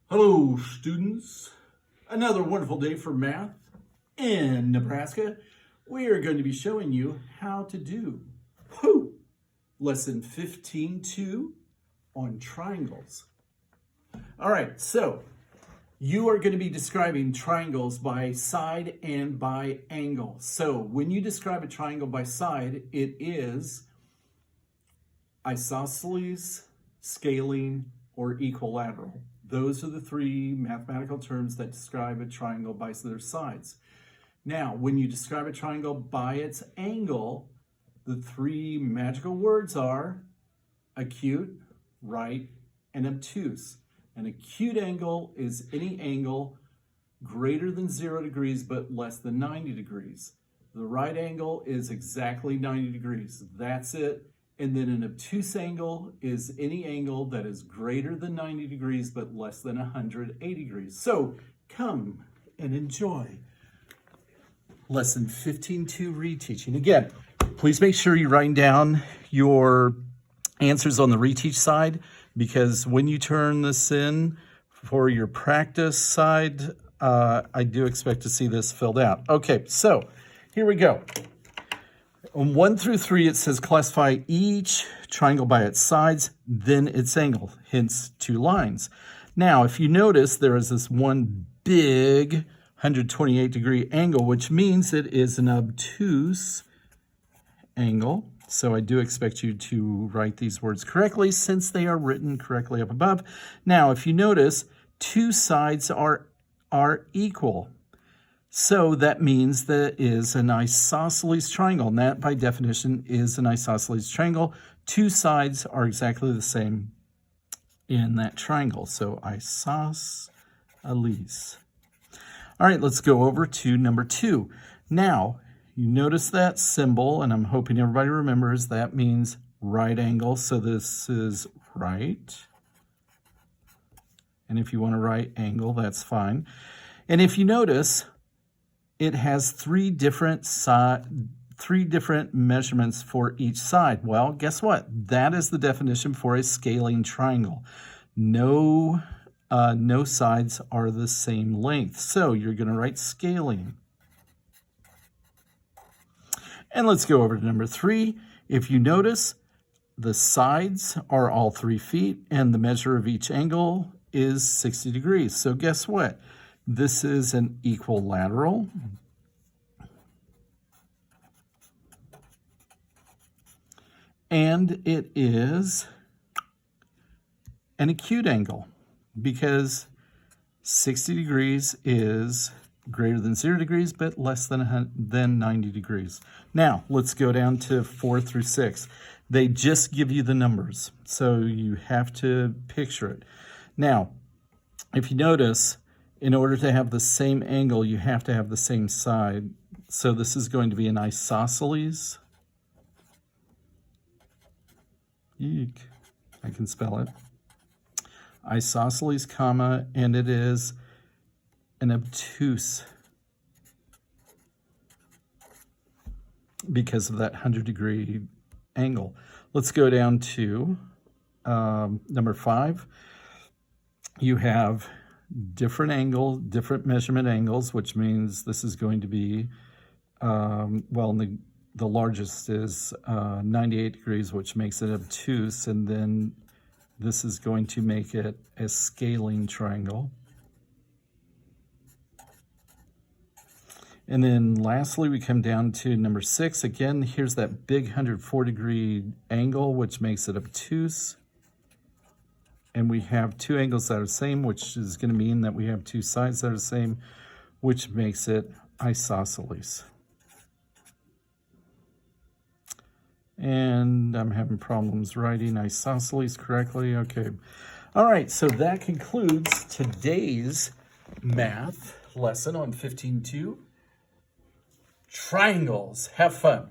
Hello, students. Another wonderful day for math in Nebraska. We are going to be showing you how to do lesson 15-2 on triangles. All right, so you are going to be describing triangles by side and by angle. So when you describe a triangle by side, it is isosceles, scalene, or equilateral. Those are the three mathematical terms that describe a triangle by their sides. Now, when you describe a triangle by its angle, the three magical words are acute, right, and obtuse. An acute angle is any angle greater than 0 degrees but less than 90 degrees. The right angle is exactly 90 degrees. That's it. And then an obtuse angle is any angle that is greater than 90 degrees but less than 180 degrees. So come and enjoy lesson 15-2 reteaching. Again, please make sure you're writing down your answers on the reteach side, because when you turn this in for your practice side, I do expect to see this filled out. Okay, so here we go. On 1 through 3, it says classify each triangle by its sides, then its angle, hence 2 lines. Now, if you notice, there is this one big 128-degree angle, which means it is an obtuse angle. So I do expect you to write these words correctly since they are written correctly up above. Now, if you notice, 2 sides are equal. So that means that is an isosceles triangle, and that by definition is an isosceles triangle. 2 sides are exactly the same in that triangle, so isosceles. All right, let's go over to number 2. Now, you notice that symbol, and I'm hoping everybody remembers that means right angle, so this is right. And if you want to write angle, that's fine. And if you notice, it has three different measurements for each side. Well, guess what? That is the definition for a scalene triangle. No sides are the same length. So you're going to write scalene. And let's go over to number 3. If you notice, the sides are all 3 feet, and the measure of each angle is 60 degrees. So guess what? This is an equilateral. And it is an acute angle because 60 degrees is greater than 0 degrees but less than 90 degrees. Now, let's go down to 4 through 6. They just give you the numbers, so you have to picture it. Now, if you notice, in order to have the same angle, you have to have the same side. So this is going to be an isosceles. Eek, I can spell it. Isosceles, comma, and it is an obtuse because of that 100-degree angle. Let's go down to number 5. You have different measurement angles, which means this is going to be, the largest is 98 degrees, which makes it obtuse, and then this is going to make it a scalene triangle. And then lastly, we come down to number 6. Again, here's that big 104-degree angle, which makes it obtuse. And we have 2 angles that are the same, which is going to mean that we have 2 sides that are the same, which makes it isosceles. And I'm having problems writing isosceles correctly. Okay. All right, so that concludes today's math lesson on 15-2. Triangles. Have fun.